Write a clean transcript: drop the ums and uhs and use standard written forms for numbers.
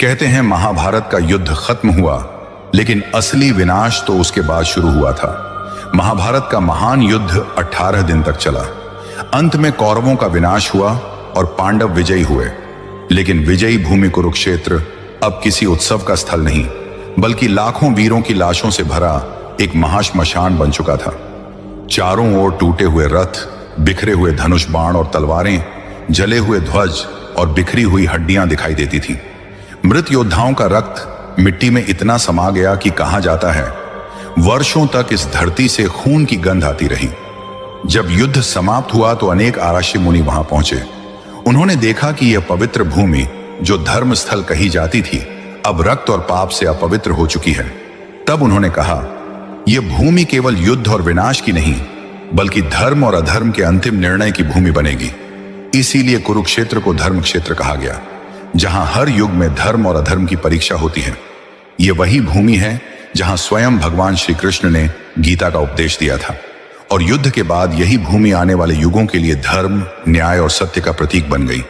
कहते हैं महाभारत का युद्ध खत्म हुआ, लेकिन असली विनाश तो उसके बाद शुरू हुआ था। महाभारत का महान युद्ध 18 दिन तक चला। अंत में कौरवों का विनाश हुआ और पांडव विजयी हुए। लेकिन विजयी भूमि कुरुक्षेत्र अब किसी उत्सव का स्थल नहीं, बल्कि लाखों वीरों की लाशों से भरा एक महाश्मशान बन चुका था। चारों ओर टूटे हुए रथ, बिखरे हुए धनुष बाण और तलवारें, जले हुए ध्वज और बिखरी हुई हड्डियां दिखाई देती थीं। मृत योद्धाओं का रक्त मिट्टी में इतना समा गया कि कहा जाता है वर्षों तक इस धरती से खून की गंध आती रही। जब युद्ध समाप्त हुआ तो अनेक आराशी मुनि वहां पहुंचे। उन्होंने देखा कि यह पवित्र भूमि, जो धर्म स्थल कही जाती थी, अब रक्त और पाप से अपवित्र हो चुकी है। तब उन्होंने कहा, यह भूमि केवल युद्ध और विनाश की नहीं, बल्कि धर्म और अधर्म के अंतिम निर्णय की भूमि बनेगी। इसीलिए कुरुक्षेत्र को धर्म क्षेत्र कहा गया, जहां हर युग में धर्म और अधर्म की परीक्षा होती है। यह वही भूमि है जहां स्वयं भगवान श्री कृष्ण ने गीता का उपदेश दिया था, और युद्ध के बाद यही भूमि आने वाले युगों के लिए धर्म, न्याय और सत्य का प्रतीक बन गई।